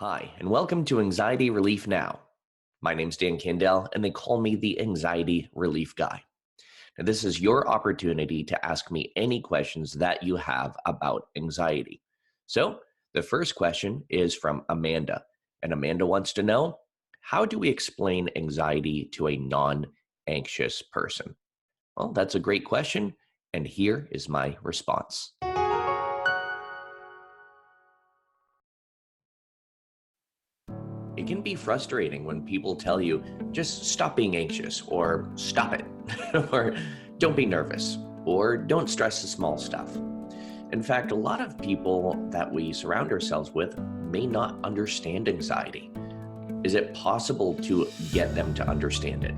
Hi, and welcome to Anxiety Relief Now. My name's Dan Kendall, and they call me the Anxiety Relief Guy. Now, this is your opportunity to ask me any questions that you have about anxiety. So, the first question is from Amanda, and Amanda wants to know, how do we explain anxiety to a non-anxious person? Well, that's a great question, and here is my response. It can be frustrating when people tell you, just stop being anxious, or stop it, or don't be nervous, or don't stress the small stuff. In fact, a lot of people that we surround ourselves with may not understand anxiety. Is it possible to get them to understand it?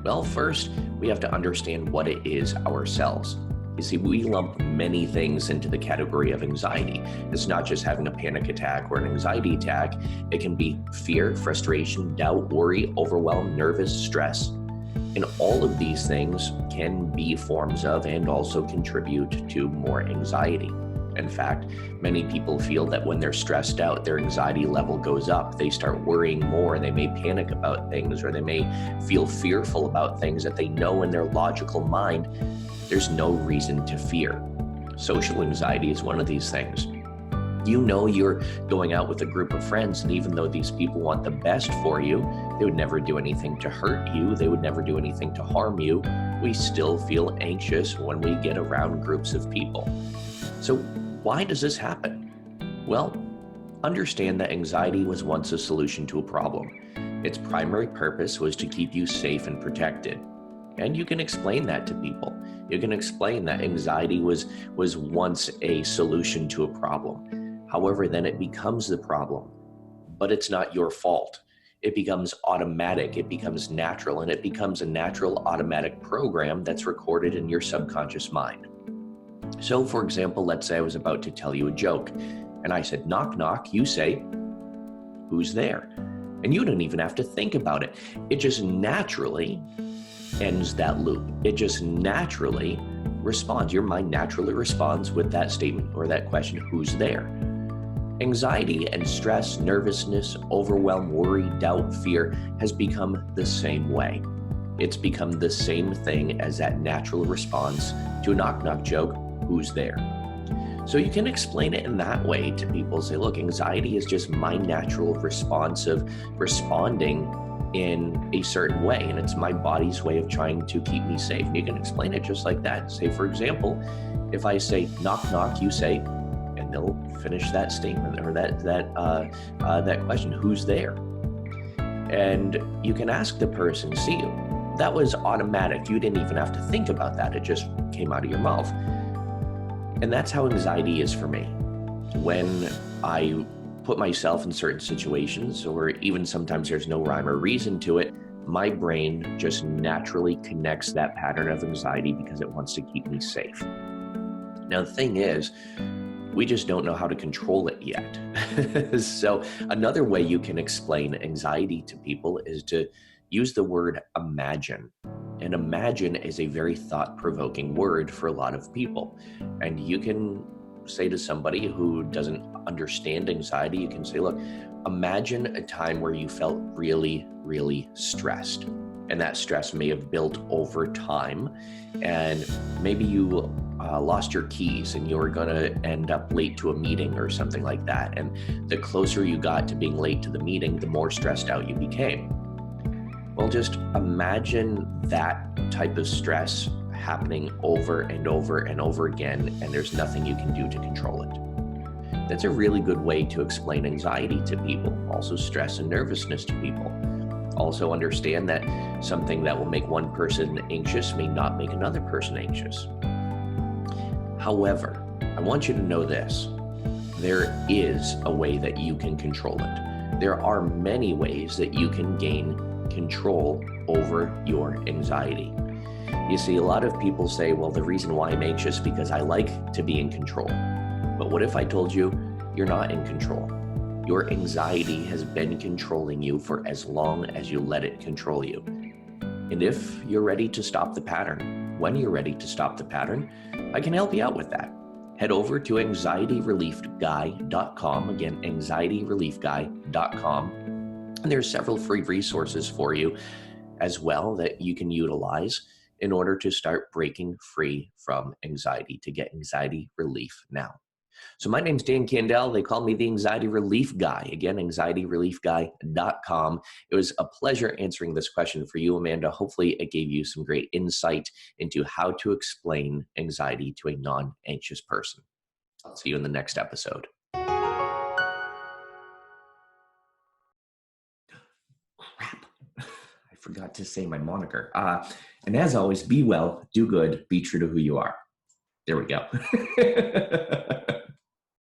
Well, first, we have to understand what it is ourselves. You see, we lump many things into the category of anxiety. It's not just having a panic attack or an anxiety attack. It can be fear, frustration, doubt, worry, overwhelm, nervous, stress. And all of these things can be forms of and also contribute to more anxiety. In fact, many people feel that when they're stressed out, their anxiety level goes up. They start worrying more. They may panic about things, or they may feel fearful about things that they know in their logical mind there's no reason to fear. Social anxiety is one of these things. You know you're going out with a group of friends, and even though these people want the best for you, they would never do anything to hurt you, they would never do anything to harm you, we still feel anxious when we get around groups of people. So why does this happen? Well, understand that anxiety was once a solution to a problem. Its primary purpose was to keep you safe and protected. And you can explain that to people. You can explain that anxiety was once a solution to a problem. However, then it becomes the problem, but it's not your fault. It becomes automatic, it becomes natural, and it becomes a natural automatic program that's recorded in your subconscious mind. So for example, let's say I was about to tell you a joke, and I said, knock, knock, you say, who's there? And you don't even have to think about it. It just naturally ends that loop. It just naturally responds. Your mind naturally responds with that statement or that question, who's there? Anxiety and stress, nervousness, overwhelm, worry, doubt, fear has become the same way. It's become the same thing as that natural response to a knock-knock joke, who's there? So you can explain it in that way to people. Say, look, anxiety is just my natural response of responding in a certain way, and it's my body's way of trying to keep me safe. And you can explain it just like that. Say, for example, if I say knock knock, you say, and they'll finish that statement or that question, who's there? And you can ask the person, see, that was automatic. You didn't even have to think about that. It just came out of your mouth. And that's how anxiety is for me. When I put myself in certain situations, or even sometimes there's no rhyme or reason to it, my brain just naturally connects that pattern of anxiety because it wants to keep me safe. Now, the thing is, we just don't know how to control it yet. So another way you can explain anxiety to people is to use the word imagine. And imagine is a very thought-provoking word for a lot of people. And you can say to somebody who doesn't understand anxiety, you can say, look, imagine a time where you felt really, really stressed. And that stress may have built over time. And maybe you lost your keys and you were going to end up late to a meeting or something like that. And the closer you got to being late to the meeting, the more stressed out you became. Well, just imagine that type of stress happening over and over and over again, and there's nothing you can do to control it. That's a really good way to explain anxiety to people. Also, stress and nervousness to people. Also understand that something that will make one person anxious may not make another person anxious. However, I want you to know this. There is a way that you can control it. There are many ways that you can gain control over your anxiety. You see, a lot of people say, well, the reason why I'm anxious is because I like to be in control. But what if I told you you're not in control? Your anxiety has been controlling you for as long as you let it control you. And if you're ready to stop the pattern, when you're ready to stop the pattern, I can help you out with that. head over to anxietyreliefguy.com. Again, anxietyreliefguy.com. And there's several free resources for you as well that you can utilize in order to start breaking free from anxiety, to get anxiety relief now. So my name's Dan Candell. They call me the Anxiety Relief Guy. Again, anxietyreliefguy.com. It was a pleasure answering this question for you, Amanda. Hopefully it gave you some great insight into how to explain anxiety to a non-anxious person. I'll see you in the next episode. Crap. I forgot to say my moniker. And as always, be well, do good, be true to who you are. There we go.